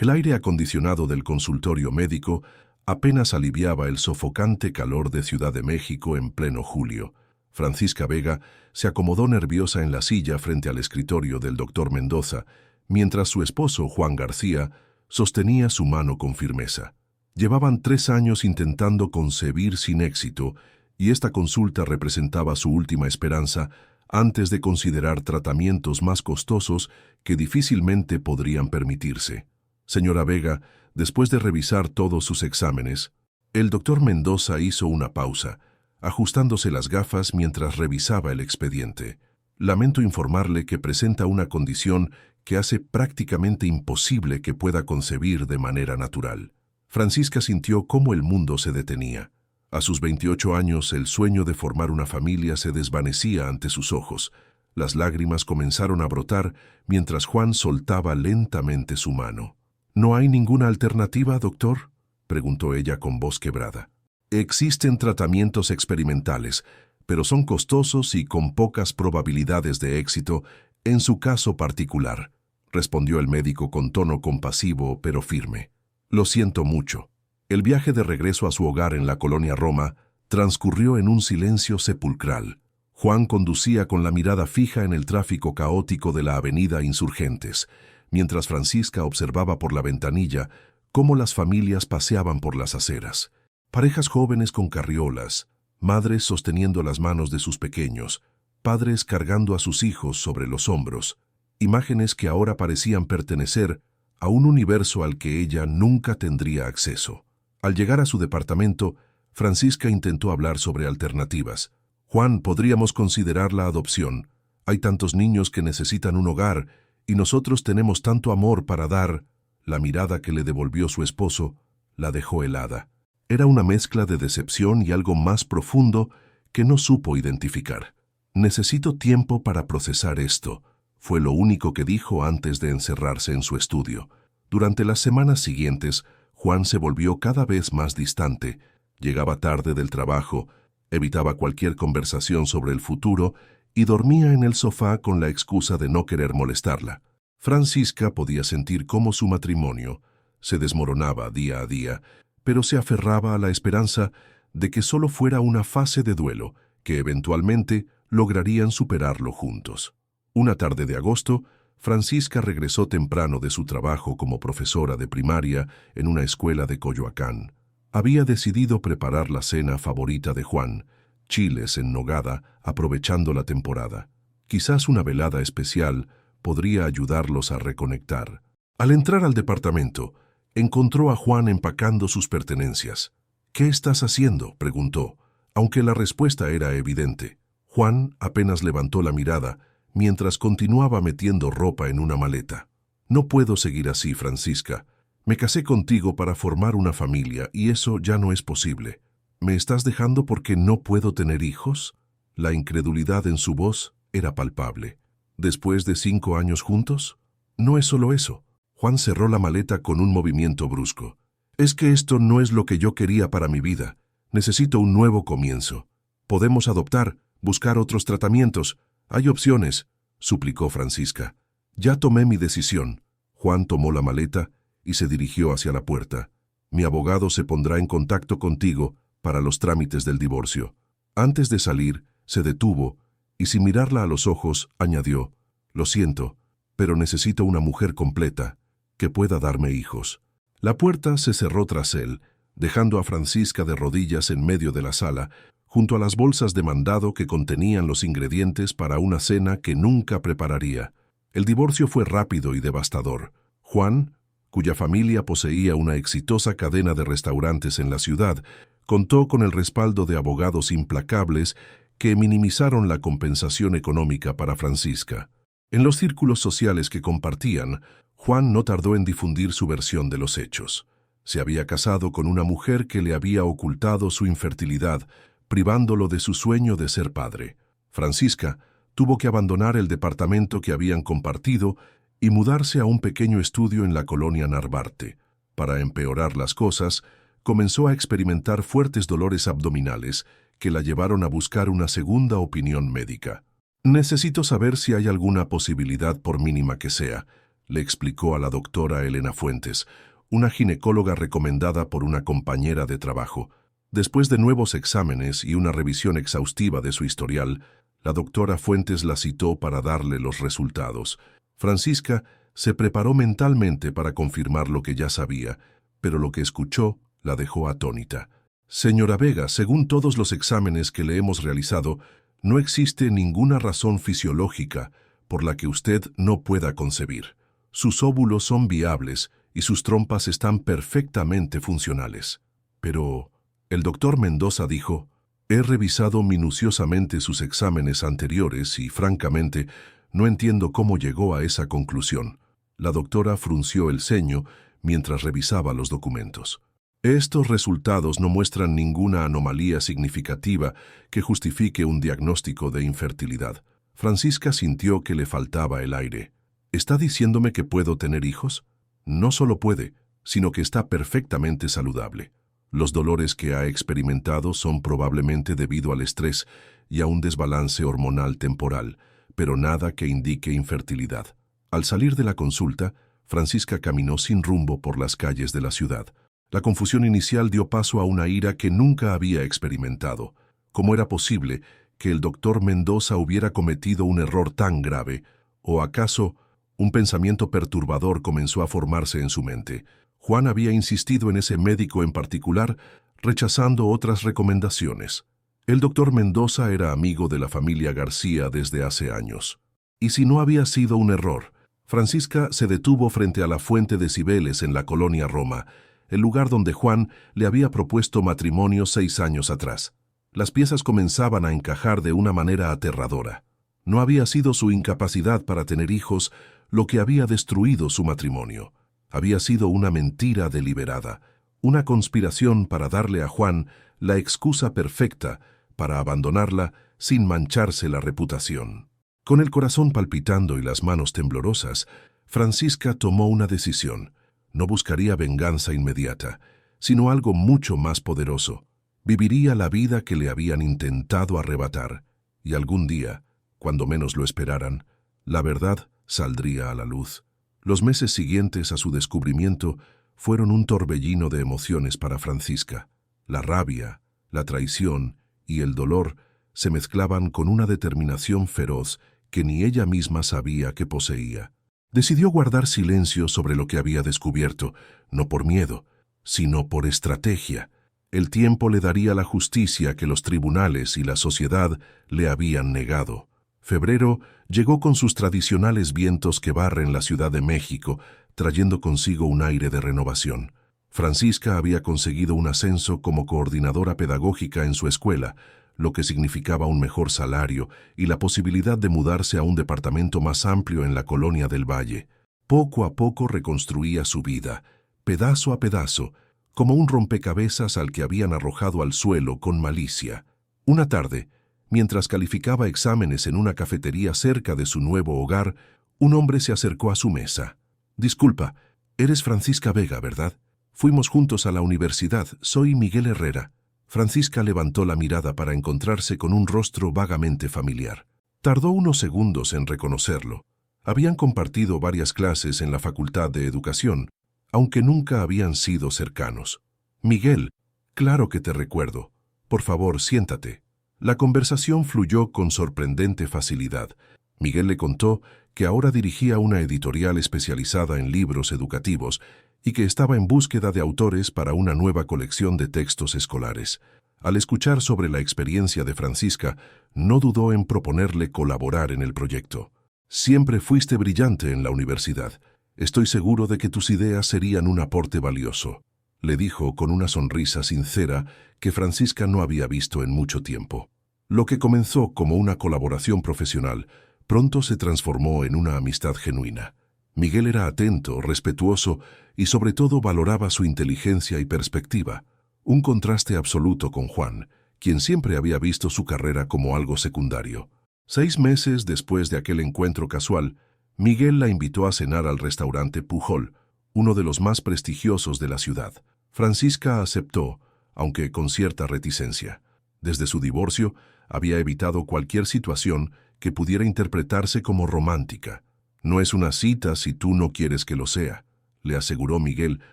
El aire acondicionado del consultorio médico apenas aliviaba el sofocante calor de Ciudad de México en pleno julio. Francisca Vega se acomodó nerviosa en la silla frente al escritorio del doctor Mendoza, mientras su esposo, Juan García, sostenía su mano con firmeza. Llevaban 3 años intentando concebir sin éxito, y esta consulta representaba su última esperanza antes de considerar tratamientos más costosos que difícilmente podrían permitirse. Señora Vega, después de revisar todos sus exámenes, el doctor Mendoza hizo una pausa, ajustándose las gafas mientras revisaba el expediente. Lamento informarle que presenta una condición que hace prácticamente imposible que pueda concebir de manera natural. Francisca sintió cómo el mundo se detenía. A sus 28 años, el sueño de formar una familia se desvanecía ante sus ojos. Las lágrimas comenzaron a brotar mientras Juan soltaba lentamente su mano. ¿No hay ninguna alternativa, doctor?, preguntó ella con voz quebrada. Existen tratamientos experimentales, pero son costosos y con pocas probabilidades de éxito en su caso particular, respondió el médico con tono compasivo pero firme. Lo siento mucho. El viaje de regreso a su hogar en la colonia Roma transcurrió en un silencio sepulcral. Juan conducía con la mirada fija en el tráfico caótico de la avenida Insurgentes, mientras Francisca observaba por la ventanilla cómo las familias paseaban por las aceras. Parejas jóvenes con carriolas, madres sosteniendo las manos de sus pequeños, padres cargando a sus hijos sobre los hombros, imágenes que ahora parecían pertenecer a un universo al que ella nunca tendría acceso. Al llegar a su departamento, Francisca intentó hablar sobre alternativas. Juan, podríamos considerar la adopción. Hay tantos niños que necesitan un hogar y nosotros tenemos tanto amor para dar. La mirada que le devolvió su esposo la dejó helada. Era una mezcla de decepción y algo más profundo que no supo identificar. Necesito tiempo para procesar esto, fue lo único que dijo antes de encerrarse en su estudio. Durante las semanas siguientes, Juan se volvió cada vez más distante. Llegaba tarde del trabajo, evitaba cualquier conversación sobre el futuro y dormía en el sofá con la excusa de no querer molestarla. Francisca podía sentir cómo su matrimonio se desmoronaba día a día, pero se aferraba a la esperanza de que solo fuera una fase de duelo, que eventualmente lograrían superarlo juntos. Una tarde de agosto, Francisca regresó temprano de su trabajo como profesora de primaria en una escuela de Coyoacán. Había decidido preparar la cena favorita de Juan, chiles en nogada, aprovechando la temporada. Quizás una velada especial podría ayudarlos a reconectar. Al entrar al departamento, encontró a Juan empacando sus pertenencias. «¿Qué estás haciendo?», preguntó, aunque la respuesta era evidente. Juan apenas levantó la mirada mientras continuaba metiendo ropa en una maleta. «No puedo seguir así, Francisca. Me casé contigo para formar una familia y eso ya no es posible. ¿Me estás dejando porque no puedo tener hijos?». La incredulidad en su voz era palpable. «¿Después de 5 años juntos?». «No es solo eso». Juan cerró la maleta con un movimiento brusco. «Es que esto no es lo que yo quería para mi vida. Necesito un nuevo comienzo. Podemos adoptar, buscar otros tratamientos. Hay opciones», suplicó Francisca. «Ya tomé mi decisión». Juan tomó la maleta y se dirigió hacia la puerta. «Mi abogado se pondrá en contacto contigo para los trámites del divorcio». Antes de salir, se detuvo y sin mirarla a los ojos, añadió: «Lo siento, pero necesito una mujer completa, que pueda darme hijos». La puerta se cerró tras él, dejando a Francisca de rodillas en medio de la sala, junto a las bolsas de mandado que contenían los ingredientes para una cena que nunca prepararía. El divorcio fue rápido y devastador. Juan, cuya familia poseía una exitosa cadena de restaurantes en la ciudad, contó con el respaldo de abogados implacables que minimizaron la compensación económica para Francisca. En los círculos sociales que compartían, Juan no tardó en difundir su versión de los hechos. Se había casado con una mujer que le había ocultado su infertilidad, privándolo de su sueño de ser padre. Francisca tuvo que abandonar el departamento que habían compartido y mudarse a un pequeño estudio en la colonia Narvarte. Para empeorar las cosas, comenzó a experimentar fuertes dolores abdominales que la llevaron a buscar una segunda opinión médica. «Necesito saber si hay alguna posibilidad, por mínima que sea», le explicó a la doctora Elena Fuentes, una ginecóloga recomendada por una compañera de trabajo. Después de nuevos exámenes y una revisión exhaustiva de su historial, la doctora Fuentes la citó para darle los resultados. Francisca se preparó mentalmente para confirmar lo que ya sabía, pero lo que escuchó la dejó atónita. Señora Vega, según todos los exámenes que le hemos realizado, no existe ninguna razón fisiológica por la que usted no pueda concebir. Sus óvulos son viables y sus trompas están perfectamente funcionales. Pero el doctor Mendoza dijo: he revisado minuciosamente sus exámenes anteriores y, francamente, no entiendo cómo llegó a esa conclusión. La doctora frunció el ceño mientras revisaba los documentos. Estos resultados no muestran ninguna anomalía significativa que justifique un diagnóstico de infertilidad. Francisca sintió que le faltaba el aire. ¿Está diciéndome que puedo tener hijos? No solo puede, sino que está perfectamente saludable. Los dolores que ha experimentado son probablemente debido al estrés y a un desbalance hormonal temporal, pero nada que indique infertilidad. Al salir de la consulta, Francisca caminó sin rumbo por las calles de la ciudad. La confusión inicial dio paso a una ira que nunca había experimentado. ¿Cómo era posible que el doctor Mendoza hubiera cometido un error tan grave? ¿O acaso un pensamiento perturbador comenzó a formarse en su mente? Juan había insistido en ese médico en particular, rechazando otras recomendaciones. El doctor Mendoza era amigo de la familia García desde hace años. ¿Y si no había sido un error? Francisca se detuvo frente a la fuente de Cibeles en la colonia Roma, el lugar donde Juan le había propuesto matrimonio 6 años atrás. Las piezas comenzaban a encajar de una manera aterradora. No había sido su incapacidad para tener hijos lo que había destruido su matrimonio. Había sido una mentira deliberada, una conspiración para darle a Juan la excusa perfecta para abandonarla sin mancharse la reputación. Con el corazón palpitando y las manos temblorosas, Francisca tomó una decisión. No buscaría venganza inmediata, sino algo mucho más poderoso. Viviría la vida que le habían intentado arrebatar, y algún día, cuando menos lo esperaran, la verdad saldría a la luz. Los meses siguientes a su descubrimiento fueron un torbellino de emociones para Francisca. La rabia, la traición y el dolor se mezclaban con una determinación feroz que ni ella misma sabía que poseía. Decidió guardar silencio sobre lo que había descubierto, no por miedo, sino por estrategia. El tiempo le daría la justicia que los tribunales y la sociedad le habían negado. Febrero llegó con sus tradicionales vientos que barren la Ciudad de México, trayendo consigo un aire de renovación. Francisca había conseguido un ascenso como coordinadora pedagógica en su escuela, lo que significaba un mejor salario y la posibilidad de mudarse a un departamento más amplio en la colonia del Valle. Poco a poco reconstruía su vida, pedazo a pedazo, como un rompecabezas al que habían arrojado al suelo con malicia. Una tarde, mientras calificaba exámenes en una cafetería cerca de su nuevo hogar, un hombre se acercó a su mesa. «Disculpa, eres Francisca Vega, ¿verdad? Fuimos juntos a la universidad, soy Miguel Herrera». Francisca levantó la mirada para encontrarse con un rostro vagamente familiar. Tardó unos segundos en reconocerlo. Habían compartido varias clases en la Facultad de Educación, aunque nunca habían sido cercanos. «Miguel, claro que te recuerdo. Por favor, siéntate». La conversación fluyó con sorprendente facilidad. Miguel le contó que ahora dirigía una editorial especializada en libros educativos y que estaba en búsqueda de autores para una nueva colección de textos escolares. Al escuchar sobre la experiencia de Francisca, no dudó en proponerle colaborar en el proyecto. «Siempre fuiste brillante en la universidad. Estoy seguro de que tus ideas serían un aporte valioso», le dijo con una sonrisa sincera que Francisca no había visto en mucho tiempo. Lo que comenzó como una colaboración profesional, pronto se transformó en una amistad genuina. Miguel era atento, respetuoso y sobre todo valoraba su inteligencia y perspectiva, un contraste absoluto con Juan, quien siempre había visto su carrera como algo secundario. 6 meses después de aquel encuentro casual, Miguel la invitó a cenar al restaurante Pujol, uno de los más prestigiosos de la ciudad. Francisca aceptó, aunque con cierta reticencia. Desde su divorcio, había evitado cualquier situación que pudiera interpretarse como romántica. No es una cita si tú no quieres que lo sea, le aseguró Miguel,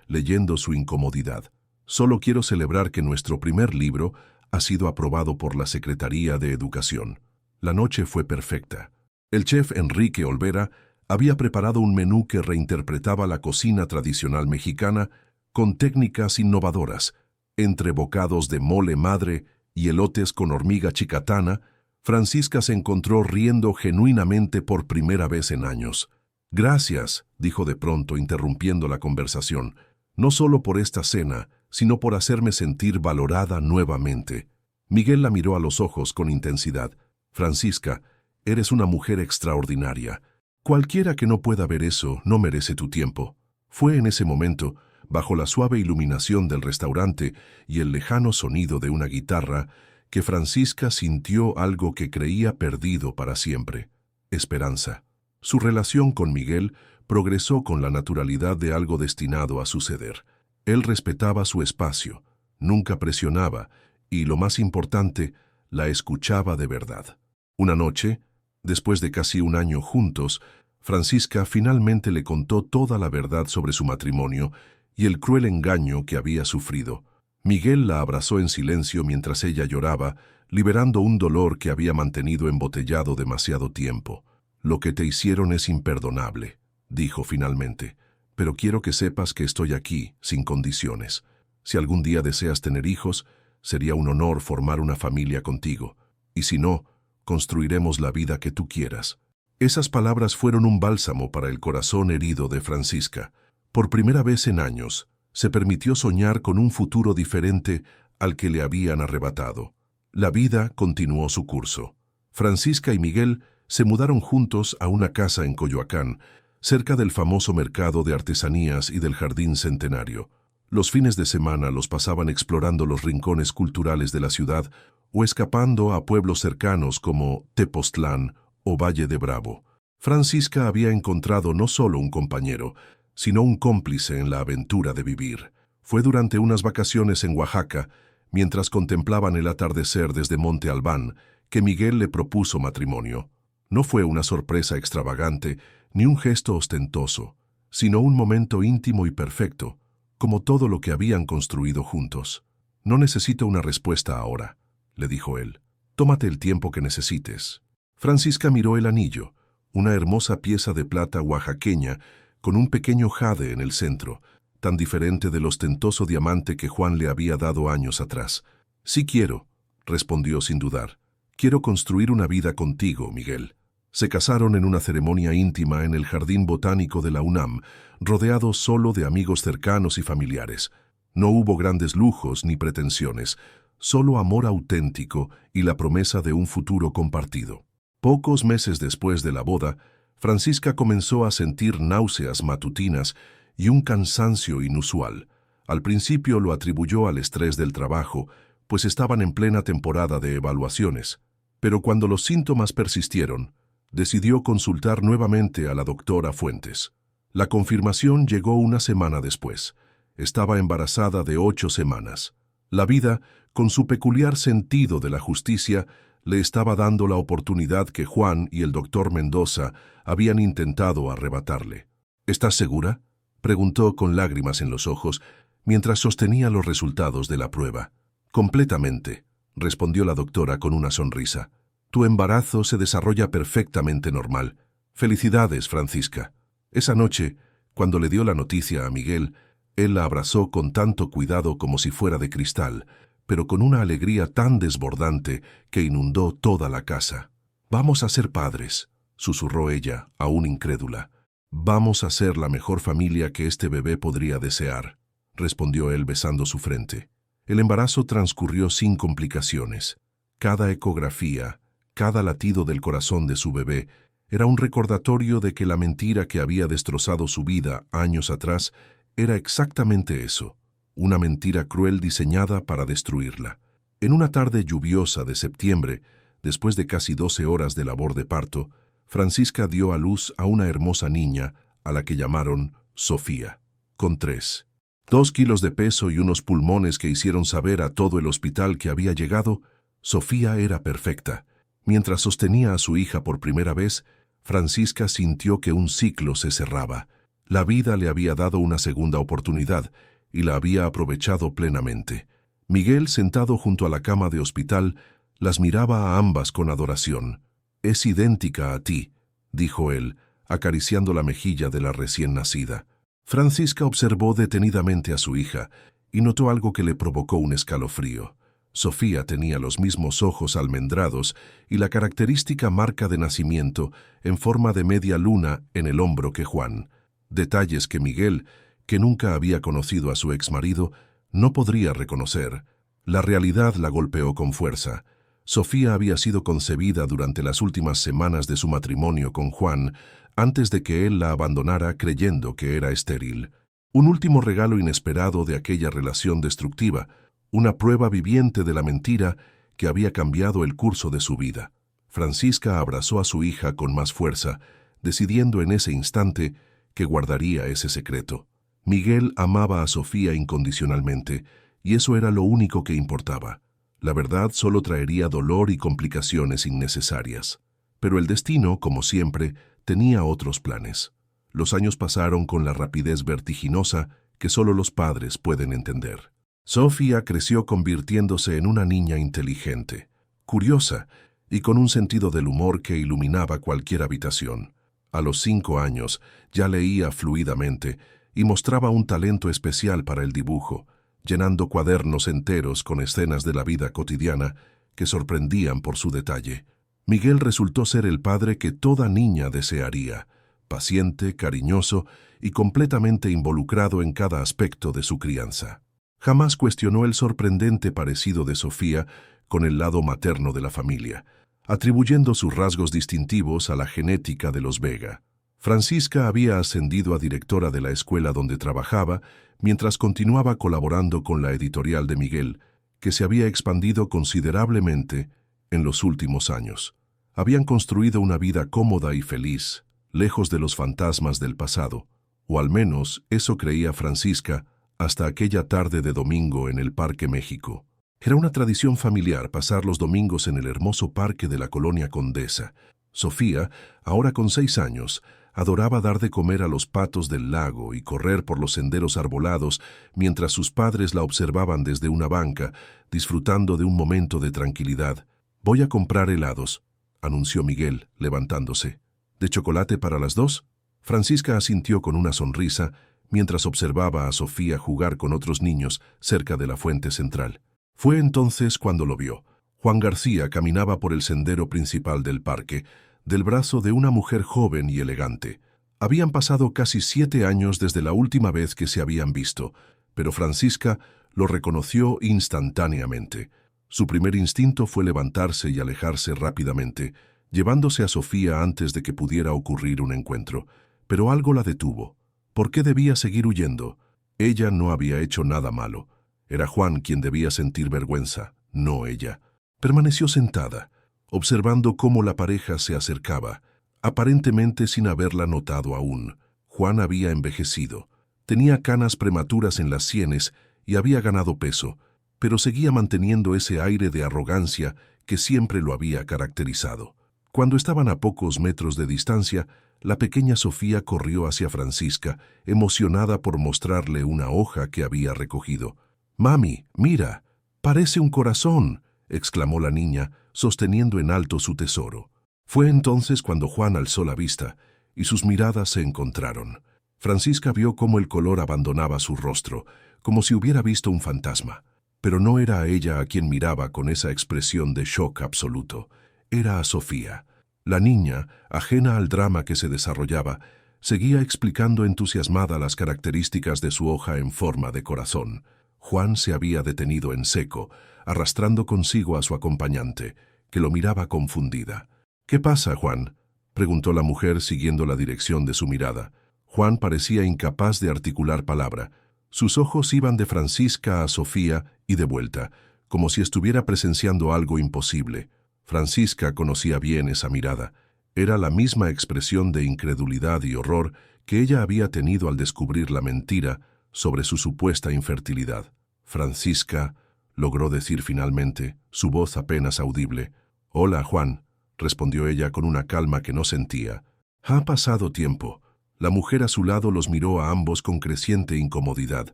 leyendo su incomodidad. Solo quiero celebrar que nuestro primer libro ha sido aprobado por la Secretaría de Educación. La noche fue perfecta. El chef Enrique Olvera había preparado un menú que reinterpretaba la cocina tradicional mexicana con técnicas innovadoras. Entre bocados de mole madre y elotes con hormiga chicatana, Francisca se encontró riendo genuinamente por primera vez en años. «Gracias», dijo de pronto, interrumpiendo la conversación, «no solo por esta cena, sino por hacerme sentir valorada nuevamente». Miguel la miró a los ojos con intensidad. «Francisca, eres una mujer extraordinaria. Cualquiera que no pueda ver eso no merece tu tiempo». Fue en ese momento, bajo la suave iluminación del restaurante y el lejano sonido de una guitarra, que Francisca sintió algo que creía perdido para siempre: esperanza. Su relación con Miguel progresó con la naturalidad de algo destinado a suceder. Él respetaba su espacio, nunca presionaba y, lo más importante, la escuchaba de verdad. Una noche, después de casi un año juntos, Francisca finalmente le contó toda la verdad sobre su matrimonio y el cruel engaño que había sufrido. Miguel la abrazó en silencio mientras ella lloraba, liberando un dolor que había mantenido embotellado demasiado tiempo. «Lo que te hicieron es imperdonable», dijo finalmente, «pero quiero que sepas que estoy aquí, sin condiciones. Si algún día deseas tener hijos, sería un honor formar una familia contigo, y si no, construiremos la vida que tú quieras». Esas palabras fueron un bálsamo para el corazón herido de Francisca. Por primera vez en años, se permitió soñar con un futuro diferente al que le habían arrebatado. La vida continuó su curso. Francisca y Miguel se mudaron juntos a una casa en Coyoacán, cerca del famoso mercado de artesanías y del Jardín Centenario. Los fines de semana los pasaban explorando los rincones culturales de la ciudad o escapando a pueblos cercanos como Tepoztlán o Valle de Bravo. Francisca había encontrado no solo un compañero, sino un cómplice en la aventura de vivir. Fue durante unas vacaciones en Oaxaca, mientras contemplaban el atardecer desde Monte Albán, que Miguel le propuso matrimonio. No fue una sorpresa extravagante, ni un gesto ostentoso, sino un momento íntimo y perfecto, como todo lo que habían construido juntos. «No necesito una respuesta ahora», le dijo él. «Tómate el tiempo que necesites». Francisca miró el anillo, una hermosa pieza de plata oaxaqueña con un pequeño jade en el centro, tan diferente del ostentoso diamante que Juan le había dado años atrás. «Sí quiero», respondió sin dudar. «Quiero construir una vida contigo, Miguel». Se casaron en una ceremonia íntima en el Jardín Botánico de la UNAM, rodeados solo de amigos cercanos y familiares. No hubo grandes lujos ni pretensiones, solo amor auténtico y la promesa de un futuro compartido. Pocos meses después de la boda, Francisca comenzó a sentir náuseas matutinas y un cansancio inusual. Al principio lo atribuyó al estrés del trabajo, pues estaban en plena temporada de evaluaciones. Pero cuando los síntomas persistieron, decidió consultar nuevamente a la doctora Fuentes. La confirmación llegó una semana después. Estaba embarazada de 8 semanas. La vida, con su peculiar sentido de la justicia, le estaba dando la oportunidad que Juan y el doctor Mendoza habían intentado arrebatarle. «¿Estás segura?», preguntó con lágrimas en los ojos, mientras sostenía los resultados de la prueba. «Completamente», respondió la doctora con una sonrisa. «Tu embarazo se desarrolla perfectamente normal. Felicidades, Francisca». Esa noche, cuando le dio la noticia a Miguel, él la abrazó con tanto cuidado como si fuera de cristal, pero con una alegría tan desbordante que inundó toda la casa. «Vamos a ser padres», susurró ella, aún incrédula. «Vamos a ser la mejor familia que este bebé podría desear», respondió él besando su frente. El embarazo transcurrió sin complicaciones. Cada ecografía, cada latido del corazón de su bebé, era un recordatorio de que la mentira que había destrozado su vida años atrás era exactamente eso, una mentira cruel diseñada para destruirla. En una tarde lluviosa de septiembre, después de casi 12 horas de labor de parto, Francisca dio a luz a una hermosa niña, a la que llamaron Sofía, con 2 kilos de peso y unos pulmones que hicieron saber a todo el hospital que había llegado. Sofía era perfecta. Mientras sostenía a su hija por primera vez, Francisca sintió que un ciclo se cerraba. La vida le había dado una segunda oportunidad y la había aprovechado plenamente. Miguel, sentado junto a la cama de hospital, las miraba a ambas con adoración. «Es idéntica a ti», dijo él, acariciando la mejilla de la recién nacida. Francisca observó detenidamente a su hija y notó algo que le provocó un escalofrío. Sofía tenía los mismos ojos almendrados y la característica marca de nacimiento en forma de media luna en el hombro que Juan. Detalles que Miguel, que nunca había conocido a su exmarido, no podría reconocer. La realidad la golpeó con fuerza. Sofía había sido concebida durante las últimas semanas de su matrimonio con Juan, antes de que él la abandonara creyendo que era estéril. Un último regalo inesperado de aquella relación destructiva, una prueba viviente de la mentira que había cambiado el curso de su vida. Francisca abrazó a su hija con más fuerza, decidiendo en ese instante que guardaría ese secreto. Miguel amaba a Sofía incondicionalmente, y eso era lo único que importaba. La verdad solo traería dolor y complicaciones innecesarias. Pero el destino, como siempre, tenía otros planes. Los años pasaron con la rapidez vertiginosa que solo los padres pueden entender. Sofía creció convirtiéndose en una niña inteligente, curiosa y con un sentido del humor que iluminaba cualquier habitación. A los 5 años ya leía fluidamente y mostraba un talento especial para el dibujo, llenando cuadernos enteros con escenas de la vida cotidiana que sorprendían por su detalle. Miguel resultó ser el padre que toda niña desearía, paciente, cariñoso y completamente involucrado en cada aspecto de su crianza. Jamás cuestionó el sorprendente parecido de Sofía con el lado materno de la familia, atribuyendo sus rasgos distintivos a la genética de los Vega. Francisca había ascendido a directora de la escuela donde trabajaba, mientras continuaba colaborando con la editorial de Miguel, que se había expandido considerablemente en los últimos años. Habían construido una vida cómoda y feliz, lejos de los fantasmas del pasado, o al menos eso creía Francisca hasta aquella tarde de domingo en el Parque México. Era una tradición familiar pasar los domingos en el hermoso parque de la colonia Condesa. Sofía, ahora con 6 años, adoraba dar de comer a los patos del lago y correr por los senderos arbolados mientras sus padres la observaban desde una banca, disfrutando de un momento de tranquilidad. «Voy a comprar helados», anunció Miguel, levantándose. «¿De chocolate para las 2?» Francisca asintió con una sonrisa mientras observaba a Sofía jugar con otros niños cerca de la fuente central. Fue entonces cuando lo vio. Juan García caminaba por el sendero principal del parque, del brazo de una mujer joven y elegante. Habían pasado casi 7 años desde la última vez que se habían visto, pero Francisca lo reconoció instantáneamente. Su primer instinto fue levantarse y alejarse rápidamente, llevándose a Sofía antes de que pudiera ocurrir un encuentro. Pero algo la detuvo. ¿Por qué debía seguir huyendo? Ella no había hecho nada malo. Era Juan quien debía sentir vergüenza, no ella. Permaneció sentada, observando cómo la pareja se acercaba, aparentemente sin haberla notado aún. Juan había envejecido. Tenía canas prematuras en las sienes y había ganado peso, pero seguía manteniendo ese aire de arrogancia que siempre lo había caracterizado. Cuando estaban a pocos metros de distancia, la pequeña Sofía corrió hacia Francisca, emocionada por mostrarle una hoja que había recogido. «Mami, mira, parece un corazón», exclamó la niña, sosteniendo en alto su tesoro. Fue entonces cuando Juan alzó la vista y sus miradas se encontraron. Francisca vio cómo el color abandonaba su rostro, como si hubiera visto un fantasma. Pero no era a ella a quien miraba con esa expresión de shock absoluto. Era a Sofía. La niña, ajena al drama que se desarrollaba, seguía explicando entusiasmada las características de su hoja en forma de corazón. Juan se había detenido en seco, arrastrando consigo a su acompañante, que lo miraba confundida. «¿Qué pasa, Juan?», preguntó la mujer siguiendo la dirección de su mirada. Juan parecía incapaz de articular palabra. Sus ojos iban de Francisca a Sofía y de vuelta, como si estuviera presenciando algo imposible. Francisca conocía bien esa mirada. Era la misma expresión de incredulidad y horror que ella había tenido al descubrir la mentira sobre su supuesta infertilidad. «Francisca», logró decir finalmente, su voz apenas audible. «Hola, Juan», respondió ella con una calma que no sentía. Ha pasado tiempo. La mujer a su lado los miró a ambos con creciente incomodidad.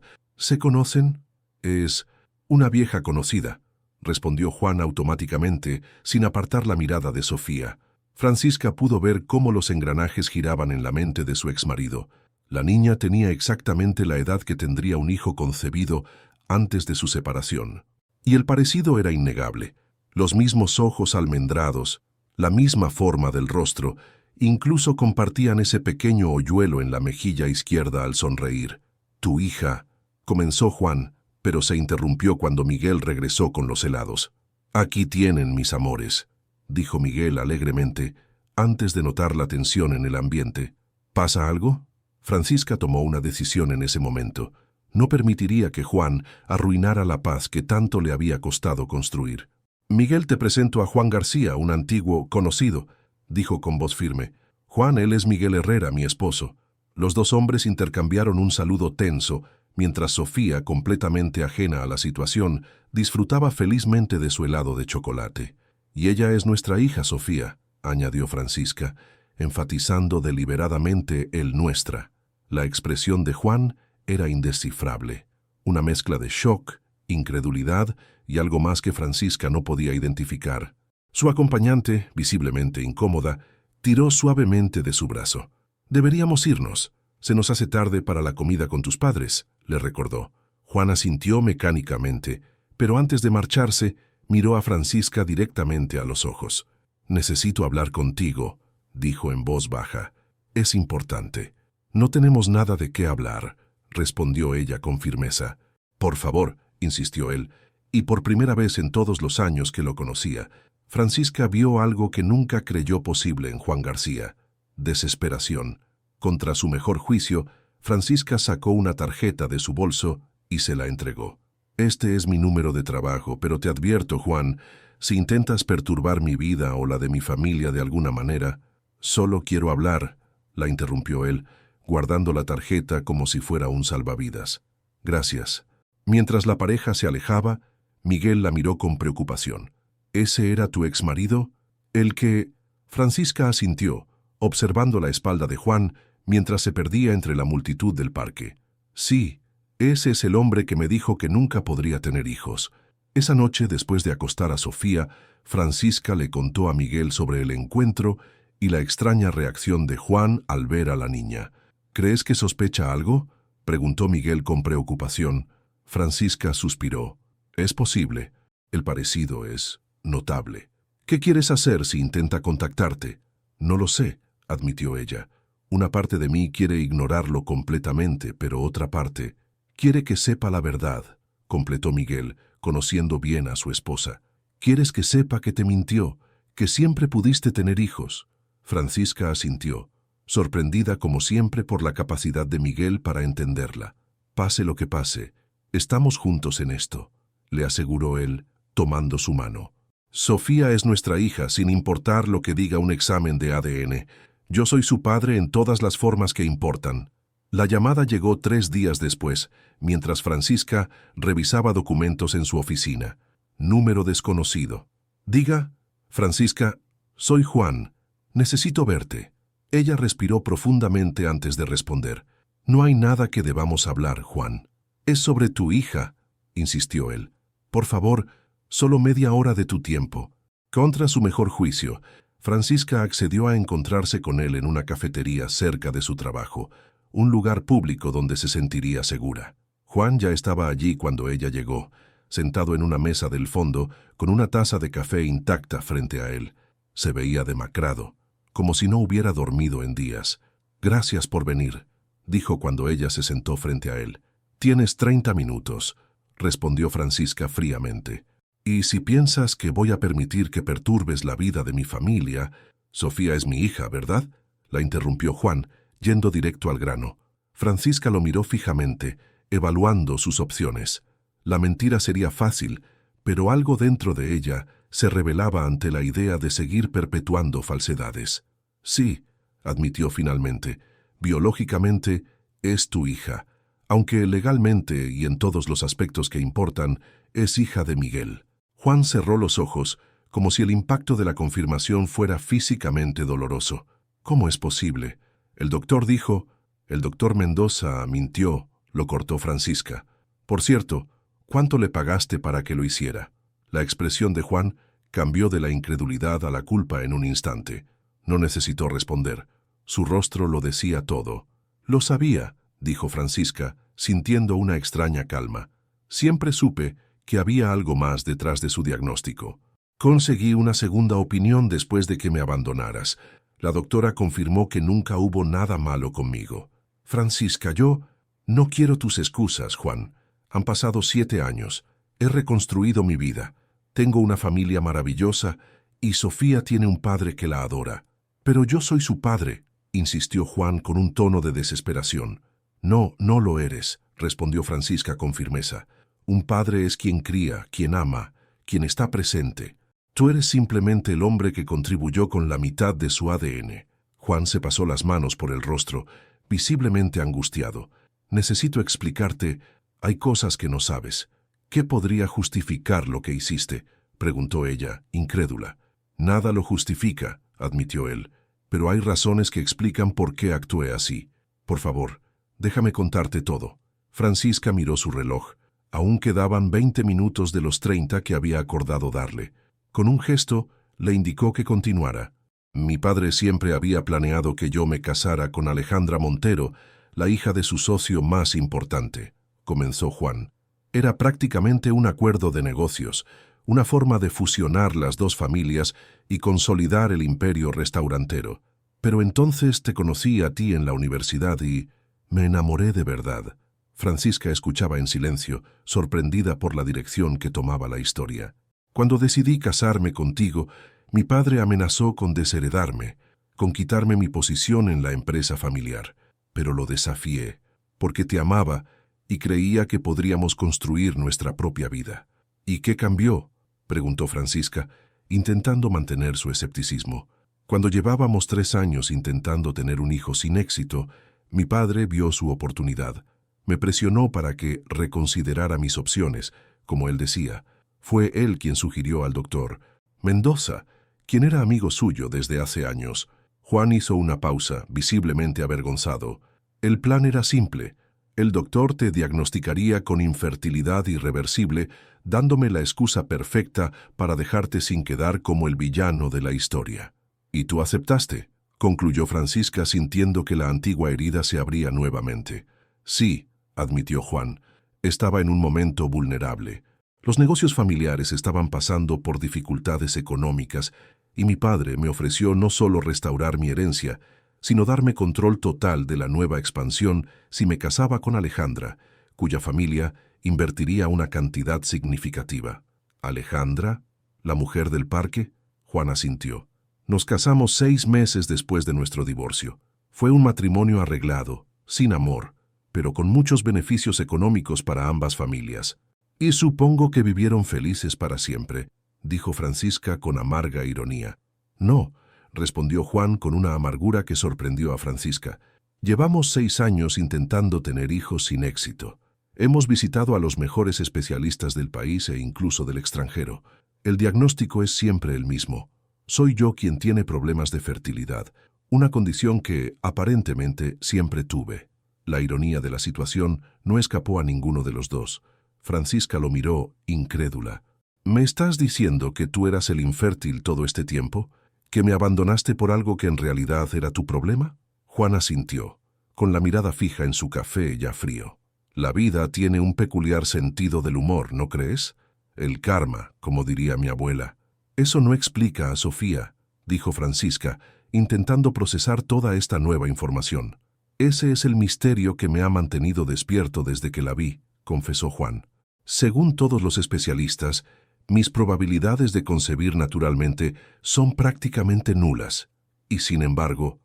¿Se conocen? Es una vieja conocida, respondió Juan automáticamente, sin apartar la mirada de Sofía. Francisca pudo ver cómo los engranajes giraban en la mente de su exmarido. La niña tenía exactamente la edad que tendría un hijo concebido antes de su separación. Y el parecido era innegable. Los mismos ojos almendrados, la misma forma del rostro, incluso compartían ese pequeño hoyuelo en la mejilla izquierda al sonreír. «Tu hija», comenzó Juan, pero se interrumpió cuando Miguel regresó con los helados. «Aquí tienen, mis amores», dijo Miguel alegremente, antes de notar la tensión en el ambiente. «¿Pasa algo?» Francisca tomó una decisión en ese momento. No permitiría que Juan arruinara la paz que tanto le había costado construir. «Miguel, te presento a Juan García, un antiguo conocido», dijo con voz firme. «Juan, él es Miguel Herrera, mi esposo». Los dos hombres intercambiaron un saludo tenso, mientras Sofía, completamente ajena a la situación, disfrutaba felizmente de su helado de chocolate. «Y ella es nuestra hija, Sofía», añadió Francisca, enfatizando deliberadamente el nuestra. La expresión de Juan era indescifrable, una mezcla de shock, incredulidad y algo más que Francisca no podía identificar. Su acompañante, visiblemente incómoda, tiró suavemente de su brazo. «Deberíamos irnos. Se nos hace tarde para la comida con tus padres», le recordó. Juan asintió mecánicamente, pero antes de marcharse, miró a Francisca directamente a los ojos. «Necesito hablar contigo», dijo en voz baja. «Es importante». «No tenemos nada de qué hablar», respondió ella con firmeza. «Por favor», insistió él, y por primera vez en todos los años que lo conocía, Francisca vio algo que nunca creyó posible en Juan García: desesperación. Contra su mejor juicio, Francisca sacó una tarjeta de su bolso y se la entregó. «Este es mi número de trabajo, pero te advierto, Juan, si intentas perturbar mi vida o la de mi familia de alguna manera...» «Solo quiero hablar», la interrumpió él, guardando la tarjeta como si fuera un salvavidas. «Gracias». Mientras la pareja se alejaba, Miguel la miró con preocupación. «¿Ese era tu exmarido?» «El que...» Francisca asintió, observando la espalda de Juan mientras se perdía entre la multitud del parque. «Sí, ese es el hombre que me dijo que nunca podría tener hijos». Esa noche, después de acostar a Sofía, Francisca le contó a Miguel sobre el encuentro y la extraña reacción de Juan al ver a la niña. «¿Crees que sospecha algo?», preguntó Miguel con preocupación. Francisca suspiró. «Es posible. El parecido es notable». «¿Qué quieres hacer si intenta contactarte?» «No lo sé», admitió ella. «Una parte de mí quiere ignorarlo completamente, pero otra parte quiere que sepa la verdad», completó Miguel, conociendo bien a su esposa. «¿Quieres que sepa que te mintió, que siempre pudiste tener hijos?» Francisca asintió, sorprendida como siempre por la capacidad de Miguel para entenderla. «Pase lo que pase, estamos juntos en esto», le aseguró él, tomando su mano. «Sofía es nuestra hija, sin importar lo que diga un examen de ADN. Yo soy su padre en todas las formas que importan». La llamada llegó 3 días después, mientras Francisca revisaba documentos en su oficina. Número desconocido. «Diga, Francisca, soy Juan. Necesito verte». Ella respiró profundamente antes de responder. «No hay nada que debamos hablar, Juan». «Es sobre tu hija», insistió él. «Por favor, solo media hora de tu tiempo». Contra su mejor juicio, Francisca accedió a encontrarse con él en una cafetería cerca de su trabajo, un lugar público donde se sentiría segura. Juan ya estaba allí cuando ella llegó, sentado en una mesa del fondo, con una taza de café intacta frente a él. Se veía demacrado, como si no hubiera dormido en días. «Gracias por venir», dijo cuando ella se sentó frente a él. «Tienes 30 minutos», respondió Francisca fríamente. «Y si piensas que voy a permitir que perturbes la vida de mi familia...» «Sofía es mi hija, ¿verdad?», la interrumpió Juan, yendo directo al grano. Francisca lo miró fijamente, evaluando sus opciones. La mentira sería fácil, pero algo dentro de ella se rebelaba ante la idea de seguir perpetuando falsedades. «Sí», admitió finalmente, «biológicamente es tu hija, aunque legalmente y en todos los aspectos que importan, es hija de Miguel». Juan cerró los ojos, como si el impacto de la confirmación fuera físicamente doloroso. ¿Cómo es posible? El doctor dijo... El doctor Mendoza mintió, lo cortó Francisca. Por cierto, ¿cuánto le pagaste para que lo hiciera? La expresión de Juan cambió de la incredulidad a la culpa en un instante. No necesitó responder. Su rostro lo decía todo. Lo sabía, dijo Francisca, sintiendo una extraña calma. Siempre supe que había algo más detrás de su diagnóstico. Conseguí una segunda opinión después de que me abandonaras. La doctora confirmó que nunca hubo nada malo conmigo. Francisca, yo no quiero tus excusas, Juan. Han pasado 7 años. He reconstruido mi vida. Tengo una familia maravillosa y Sofía tiene un padre que la adora. Pero yo soy su padre, insistió Juan con un tono de desesperación. No, no lo eres, respondió Francisca con firmeza. Un padre es quien cría, quien ama, quien está presente. Tú eres simplemente el hombre que contribuyó con la mitad de su ADN. Juan se pasó las manos por el rostro, visiblemente angustiado. Necesito explicarte, hay cosas que no sabes. ¿Qué podría justificar lo que hiciste?, preguntó ella, incrédula. Nada lo justifica, admitió él, pero hay razones que explican por qué actué así. Por favor, déjame contarte todo. Francisca miró su reloj. Aún quedaban 20 minutos de los 30 que había acordado darle. Con un gesto, le indicó que continuara. Mi padre siempre había planeado que yo me casara con Alejandra Montero, la hija de su socio más importante, comenzó Juan. Era prácticamente un acuerdo de negocios, una forma de fusionar las dos familias y consolidar el imperio restaurantero. Pero entonces te conocí a ti en la universidad y me enamoré de verdad. Francisca escuchaba en silencio, sorprendida por la dirección que tomaba la historia. Cuando decidí casarme contigo, mi padre amenazó con desheredarme, con quitarme mi posición en la empresa familiar. Pero lo desafié, porque te amaba y creía que podríamos construir nuestra propia vida. ¿Y qué cambió?, preguntó Francisca, intentando mantener su escepticismo. Cuando llevábamos 3 años intentando tener un hijo sin éxito, mi padre vio su oportunidad. Me presionó para que reconsiderara mis opciones, como él decía. Fue él quien sugirió al doctor Mendoza, quien era amigo suyo desde hace años. Juan hizo una pausa, visiblemente avergonzado. El plan era simple. El doctor te diagnosticaría con infertilidad irreversible, dándome la excusa perfecta para dejarte sin quedar como el villano de la historia. ¿Y tú aceptaste?, concluyó Francisca sintiendo que la antigua herida se abría nuevamente. Sí, admitió Juan. Estaba en un momento vulnerable. Los negocios familiares estaban pasando por dificultades económicas y mi padre me ofreció no solo restaurar mi herencia, sino darme control total de la nueva expansión si me casaba con Alejandra, cuya familia invertiría una cantidad significativa. ¿Alejandra? ¿La mujer del parque? Juan asintió. Nos casamos 6 meses después de nuestro divorcio. Fue un matrimonio arreglado, sin amor, pero con muchos beneficios económicos para ambas familias. Y supongo que vivieron felices para siempre, dijo Francisca con amarga ironía. No, respondió Juan con una amargura que sorprendió a Francisca. Llevamos 6 años intentando tener hijos sin éxito. Hemos visitado a los mejores especialistas del país e incluso del extranjero. El diagnóstico es siempre el mismo. Soy yo quien tiene problemas de fertilidad, una condición que, aparentemente, siempre tuve. La ironía de la situación no escapó a ninguno de los dos. Francisca lo miró, incrédula. ¿Me estás diciendo que tú eras el infértil todo este tiempo? ¿Que me abandonaste por algo que en realidad era tu problema? Juan asintió, con la mirada fija en su café ya frío. La vida tiene un peculiar sentido del humor, ¿no crees? El karma, como diría mi abuela. Eso no explica a Sofía, dijo Francisca, intentando procesar toda esta nueva información. Ese es el misterio que me ha mantenido despierto desde que la vi, confesó Juan. Según todos los especialistas, mis probabilidades de concebir naturalmente son prácticamente nulas. Y sin embargo,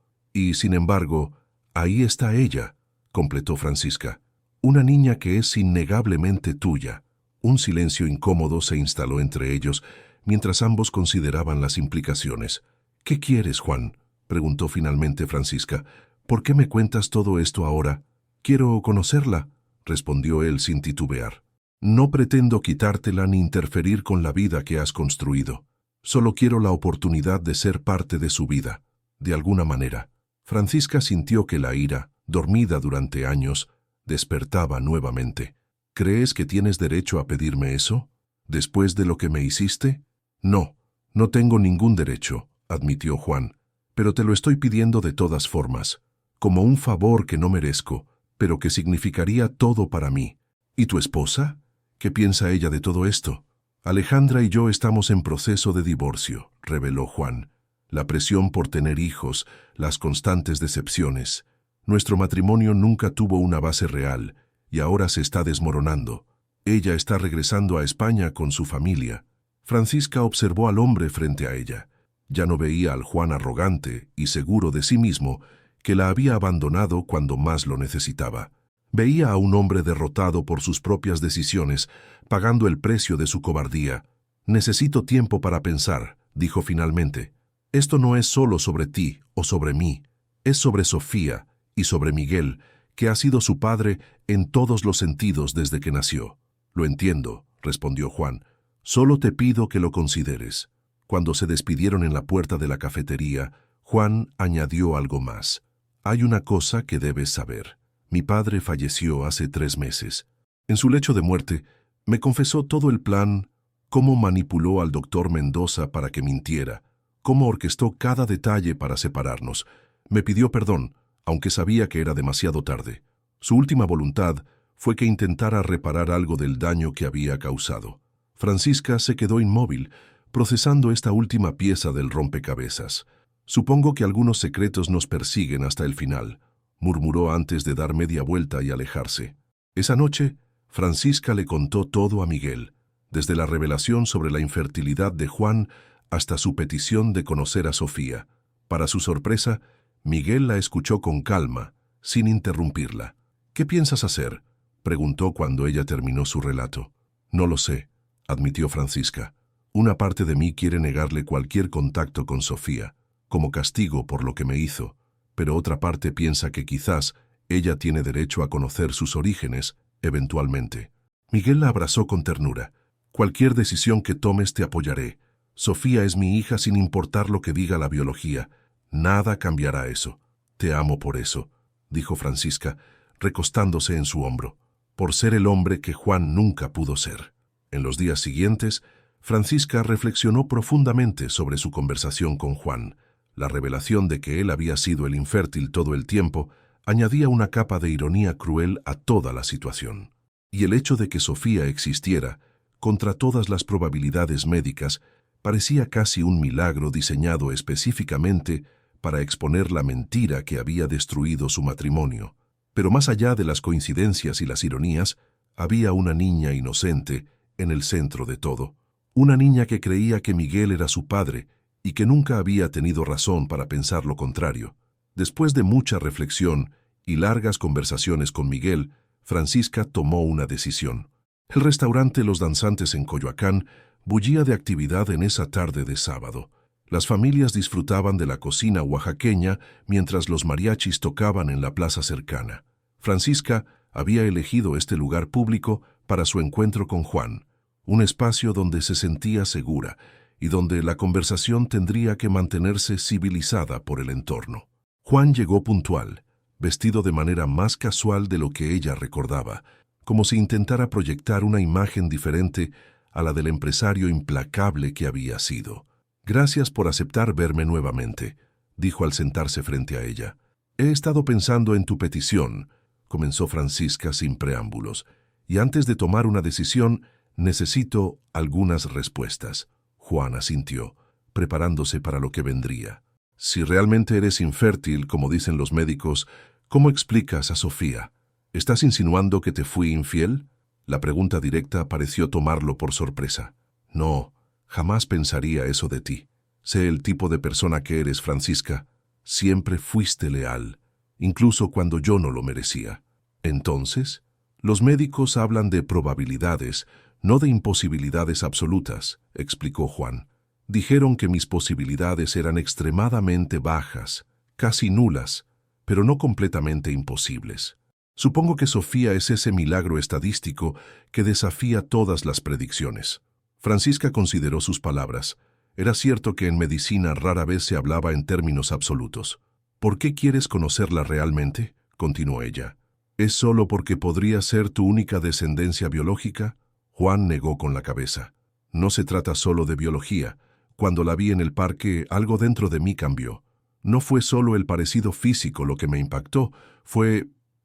ahí está ella, completó Francisca. Una niña que es innegablemente tuya. Un silencio incómodo se instaló entre ellos, mientras ambos consideraban las implicaciones. ¿Qué quieres, Juan?, preguntó finalmente Francisca. ¿Por qué me cuentas todo esto ahora? Quiero conocerla, respondió él sin titubear. No pretendo quitártela ni interferir con la vida que has construido. Solo quiero la oportunidad de ser parte de su vida. De alguna manera, Francisca sintió que la ira, dormida durante años, despertaba nuevamente. ¿Crees que tienes derecho a pedirme eso? ¿Después de lo que me hiciste? No, no tengo ningún derecho, admitió Juan, pero te lo estoy pidiendo de todas formas, como un favor que no merezco, pero que significaría todo para mí. ¿Y tu esposa? ¿Qué piensa ella de todo esto? Alejandra y yo estamos en proceso de divorcio, reveló Juan. La presión por tener hijos, las constantes decepciones. Nuestro matrimonio nunca tuvo una base real y ahora se está desmoronando. Ella está regresando a España con su familia. Francisca observó al hombre frente a ella. Ya no veía al Juan arrogante y seguro de sí mismo que la había abandonado cuando más lo necesitaba. Veía a un hombre derrotado por sus propias decisiones, pagando el precio de su cobardía. Necesito tiempo para pensar, dijo finalmente. Esto no es solo sobre ti o sobre mí, es sobre Sofía y sobre Miguel, que ha sido su padre en todos los sentidos desde que nació. Lo entiendo, respondió Juan. Solo te pido que lo consideres. Cuando se despidieron en la puerta de la cafetería, Juan añadió algo más. Hay una cosa que debes saber. Mi padre falleció hace 3 meses. En su lecho de muerte, me confesó todo el plan, cómo manipuló al doctor Mendoza para que mintiera, cómo orquestó cada detalle para separarnos. Me pidió perdón, aunque sabía que era demasiado tarde. Su última voluntad fue que intentara reparar algo del daño que había causado. Francisca se quedó inmóvil, procesando esta última pieza del rompecabezas. Supongo que algunos secretos nos persiguen hasta el final, murmuró antes de dar media vuelta y alejarse. Esa noche, Francisca le contó todo a Miguel, desde la revelación sobre la infertilidad de Juan hasta su petición de conocer a Sofía. Para su sorpresa, Miguel la escuchó con calma, sin interrumpirla. ¿Qué piensas hacer?, preguntó cuando ella terminó su relato. No lo sé, admitió Francisca. Una parte de mí quiere negarle cualquier contacto con Sofía, como castigo por lo que me hizo, pero otra parte piensa que quizás ella tiene derecho a conocer sus orígenes, eventualmente. Miguel la abrazó con ternura. Cualquier decisión que tomes te apoyaré. Sofía es mi hija sin importar lo que diga la biología. Nada cambiará eso. Te amo por eso, dijo Francisca, recostándose en su hombro, por ser el hombre que Juan nunca pudo ser. En los días siguientes, Francisca reflexionó profundamente sobre su conversación con Juan. La revelación de que él había sido el infértil todo el tiempo añadía una capa de ironía cruel a toda la situación. Y el hecho de que Sofía existiera, contra todas las probabilidades médicas, parecía casi un milagro diseñado específicamente para exponer la mentira que había destruido su matrimonio. Pero más allá de las coincidencias y las ironías, había una niña inocente en el centro de todo. Una niña que creía que Miguel era su padre y que nunca había tenido razón para pensar lo contrario. Después de mucha reflexión y largas conversaciones con Miguel, Francisca tomó una decisión. El restaurante Los Danzantes en Coyoacán bullía de actividad en esa tarde de sábado. Las familias disfrutaban de la cocina oaxaqueña mientras los mariachis tocaban en la plaza cercana. Francisca había elegido este lugar público para su encuentro con Juan, un espacio donde se sentía segura y donde la conversación tendría que mantenerse civilizada por el entorno. Juan llegó puntual, vestido de manera más casual de lo que ella recordaba, como si intentara proyectar una imagen diferente a la del empresario implacable que había sido. «Gracias por aceptar verme nuevamente», dijo al sentarse frente a ella. «He estado pensando en tu petición», comenzó Francisca sin preámbulos, «y antes de tomar una decisión, necesito algunas respuestas». Juan asintió, preparándose para lo que vendría. «Si realmente eres infértil, como dicen los médicos, ¿cómo explicas a Sofía? ¿Estás insinuando que te fui infiel?». La pregunta directa pareció tomarlo por sorpresa. «No, jamás pensaría eso de ti. Sé el tipo de persona que eres, Francisca. Siempre fuiste leal, incluso cuando yo no lo merecía». «Entonces, los médicos hablan de probabilidades, no de imposibilidades absolutas», explicó Juan. «Dijeron que mis posibilidades eran extremadamente bajas, casi nulas, pero no completamente imposibles. Supongo que Sofía es ese milagro estadístico que desafía todas las predicciones». Francisca consideró sus palabras. Era cierto que en medicina rara vez se hablaba en términos absolutos. ¿Por qué quieres conocerla realmente?, continuó ella. ¿Es solo porque podría ser tu única descendencia biológica? Juan negó con la cabeza. No se trata solo de biología. Cuando la vi en el parque, algo dentro de mí cambió. No fue solo el parecido físico lo que me impactó,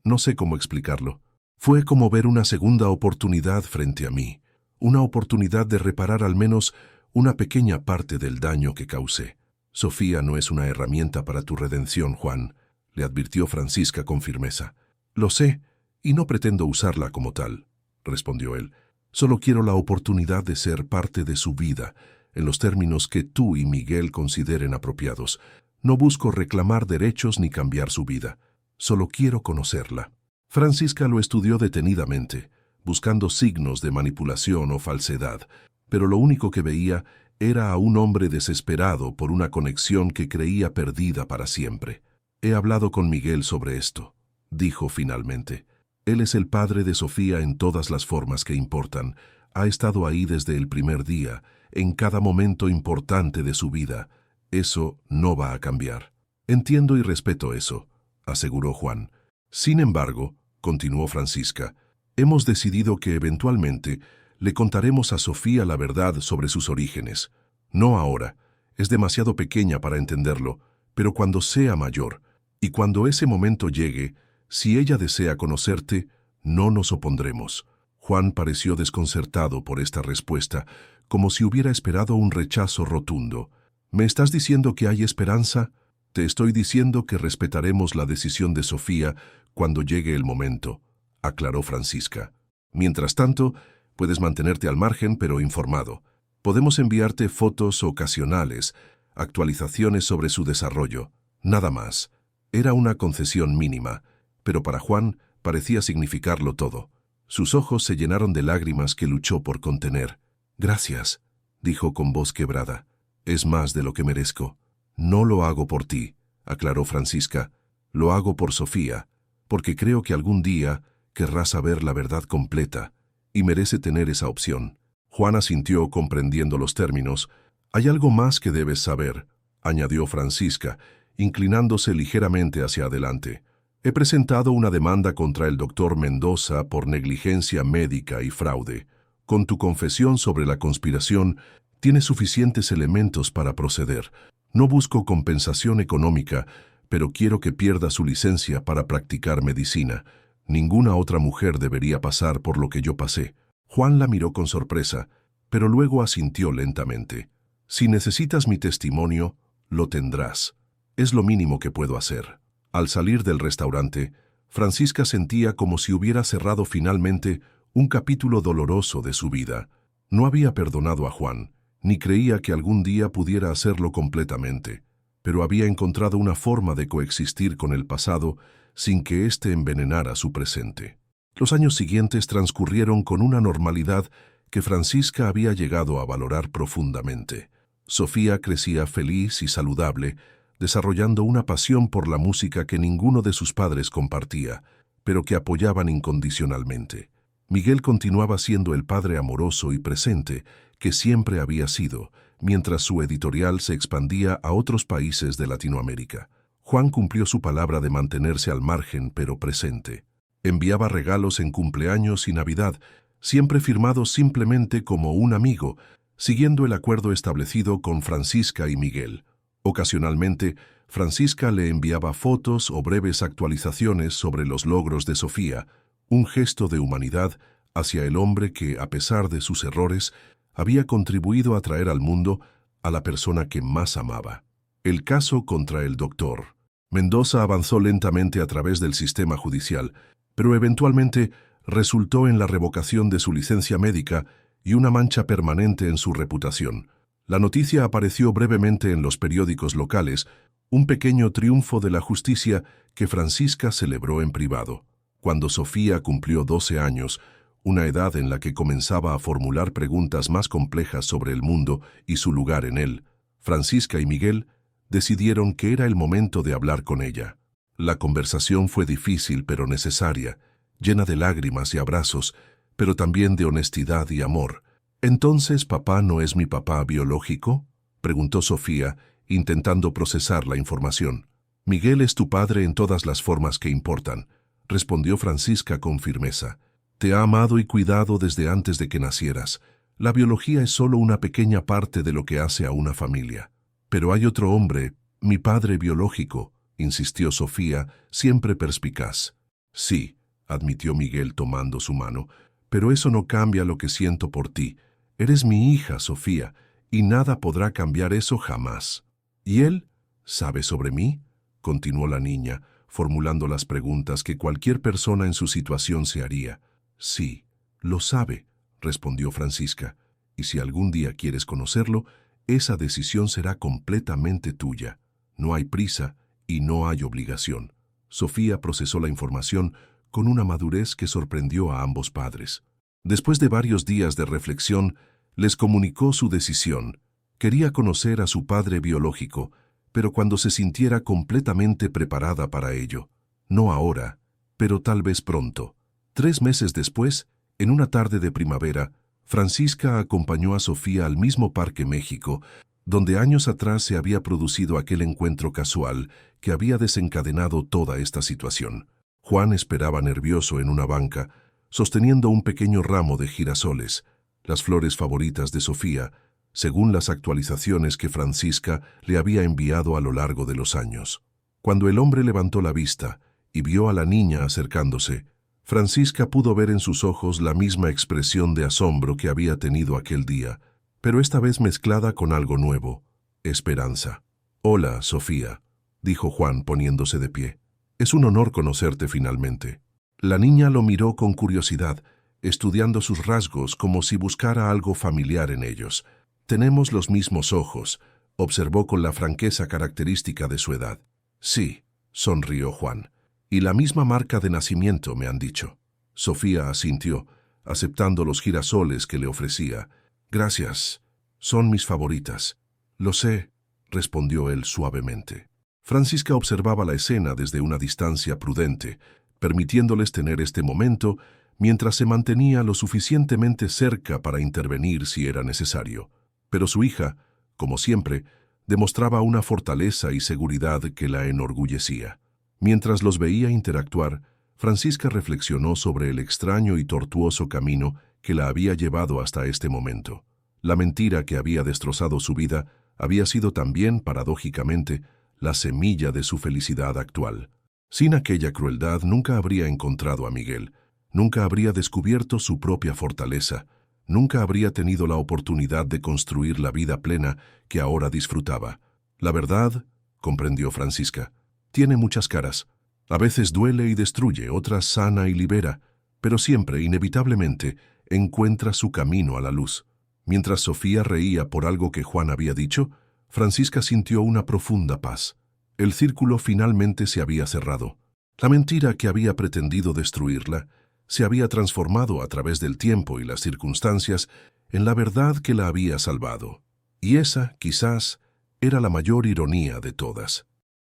no sé cómo explicarlo. Fue como ver una segunda oportunidad frente a mí, una oportunidad de reparar al menos una pequeña parte del daño que causé. Sofía no es una herramienta para tu redención, Juan, le advirtió Francisca con firmeza. Lo sé, y no pretendo usarla como tal, respondió él. Solo quiero la oportunidad de ser parte de su vida, en los términos que tú y Miguel consideren apropiados. No busco reclamar derechos ni cambiar su vida. Solo quiero conocerla. Francisca lo estudió detenidamente, buscando signos de manipulación o falsedad, pero lo único que veía era a un hombre desesperado por una conexión que creía perdida para siempre. He hablado con Miguel sobre esto, dijo finalmente. Él es el padre de Sofía en todas las formas que importan. Ha estado ahí desde el primer día, en cada momento importante de su vida. Eso no va a cambiar. Entiendo y respeto eso, aseguró Juan. Sin embargo, continuó Francisca, hemos decidido que eventualmente le contaremos a Sofía la verdad sobre sus orígenes. No ahora, es demasiado pequeña para entenderlo, pero cuando sea mayor, y cuando ese momento llegue, si ella desea conocerte, no nos opondremos. Juan pareció desconcertado por esta respuesta, como si hubiera esperado un rechazo rotundo. ¿Me estás diciendo que hay esperanza? Te estoy diciendo que respetaremos la decisión de Sofía cuando llegue el momento, aclaró Francisca. Mientras tanto, puedes mantenerte al margen pero informado. Podemos enviarte fotos ocasionales, actualizaciones sobre su desarrollo. Nada más. Era una concesión mínima, pero para Juan parecía significarlo todo. Sus ojos se llenaron de lágrimas que luchó por contener. Gracias, dijo con voz quebrada. Es más de lo que merezco. No lo hago por ti, aclaró Francisca. Lo hago por Sofía, porque creo que algún día querrá saber la verdad completa, y merece tener esa opción. Juan asintió comprendiendo los términos. Hay algo más que debes saber, añadió Francisca, inclinándose ligeramente hacia adelante. He presentado una demanda contra el doctor Mendoza por negligencia médica y fraude. Con tu confesión sobre la conspiración, tienes suficientes elementos para proceder. No busco compensación económica, pero quiero que pierda su licencia para practicar medicina. Ninguna otra mujer debería pasar por lo que yo pasé. Juan la miró con sorpresa, pero luego asintió lentamente. Si necesitas mi testimonio, lo tendrás. Es lo mínimo que puedo hacer. Al salir del restaurante, Francisca sentía como si hubiera cerrado finalmente un capítulo doloroso de su vida. No había perdonado a Juan, ni creía que algún día pudiera hacerlo completamente, pero había encontrado una forma de coexistir con el pasado sin que éste envenenara su presente. Los años siguientes transcurrieron con una normalidad que Francisca había llegado a valorar profundamente. Sofía crecía feliz y saludable, desarrollando una pasión por la música que ninguno de sus padres compartía, pero que apoyaban incondicionalmente. Miguel continuaba siendo el padre amoroso y presente que siempre había sido, mientras su editorial se expandía a otros países de Latinoamérica. Juan cumplió su palabra de mantenerse al margen pero presente. Enviaba regalos en cumpleaños y Navidad, siempre firmados simplemente como un amigo, siguiendo el acuerdo establecido con Francisca y Miguel. Ocasionalmente, Francisca le enviaba fotos o breves actualizaciones sobre los logros de Sofía, un gesto de humanidad hacia el hombre que, a pesar de sus errores, había contribuido a traer al mundo a la persona que más amaba. El caso contra el doctor Mendoza avanzó lentamente a través del sistema judicial, pero eventualmente resultó en la revocación de su licencia médica y una mancha permanente en su reputación. La noticia apareció brevemente en los periódicos locales, un pequeño triunfo de la justicia que Francisca celebró en privado. Cuando Sofía cumplió 12 años, una edad en la que comenzaba a formular preguntas más complejas sobre el mundo y su lugar en él, Francisca y Miguel decidieron que era el momento de hablar con ella. La conversación fue difícil pero necesaria, llena de lágrimas y abrazos, pero también de honestidad y amor. ¿Entonces papá no es mi papá biológico?, preguntó Sofía, intentando procesar la información. Miguel es tu padre en todas las formas que importan, respondió Francisca con firmeza. Te ha amado y cuidado desde antes de que nacieras. La biología es solo una pequeña parte de lo que hace a una familia. Pero hay otro hombre, mi padre biológico, insistió Sofía, siempre perspicaz. Sí, admitió Miguel tomando su mano, pero eso no cambia lo que siento por ti. Eres mi hija, Sofía, y nada podrá cambiar eso jamás. ¿Y él? ¿Sabe sobre mí?, continuó la niña, formulando las preguntas que cualquier persona en su situación se haría. Sí, lo sabe, respondió Francisca, y si algún día quieres conocerlo, esa decisión será completamente tuya. No hay prisa y no hay obligación. Sofía procesó la información con una madurez que sorprendió a ambos padres. Después de varios días de reflexión, les comunicó su decisión. Quería conocer a su padre biológico, pero cuando se sintiera completamente preparada para ello. No ahora, pero tal vez pronto. 3 meses después, en una tarde de primavera, Francisca acompañó a Sofía al mismo Parque México, donde años atrás se había producido aquel encuentro casual que había desencadenado toda esta situación. Juan esperaba nervioso en una banca, sosteniendo un pequeño ramo de girasoles, las flores favoritas de Sofía, según las actualizaciones que Francisca le había enviado a lo largo de los años. Cuando el hombre levantó la vista y vio a la niña acercándose, Francisca pudo ver en sus ojos la misma expresión de asombro que había tenido aquel día, pero esta vez mezclada con algo nuevo, esperanza. «Hola, Sofía», dijo Juan poniéndose de pie. «Es un honor conocerte finalmente». La niña lo miró con curiosidad, estudiando sus rasgos como si buscara algo familiar en ellos. «Tenemos los mismos ojos», observó con la franqueza característica de su edad. «Sí», sonrió Juan. «Y la misma marca de nacimiento, me han dicho». Sofía asintió, aceptando los girasoles que le ofrecía. «Gracias. Son mis favoritas». «Lo sé», respondió él suavemente. Francisca observaba la escena desde una distancia prudente, permitiéndoles tener este momento mientras se mantenía lo suficientemente cerca para intervenir si era necesario. Pero su hija, como siempre, demostraba una fortaleza y seguridad que la enorgullecía. Mientras los veía interactuar, Francisca reflexionó sobre el extraño y tortuoso camino que la había llevado hasta este momento. La mentira que había destrozado su vida había sido también, paradójicamente, la semilla de su felicidad actual. Sin aquella crueldad nunca habría encontrado a Miguel, nunca habría descubierto su propia fortaleza, nunca habría tenido la oportunidad de construir la vida plena que ahora disfrutaba. La verdad, comprendió Francisca, tiene muchas caras. A veces duele y destruye, otras sana y libera, pero siempre, inevitablemente, encuentra su camino a la luz. Mientras Sofía reía por algo que Juan había dicho, Francisca sintió una profunda paz. El círculo finalmente se había cerrado. La mentira que había pretendido destruirla se había transformado a través del tiempo y las circunstancias en la verdad que la había salvado. Y esa, quizás, era la mayor ironía de todas.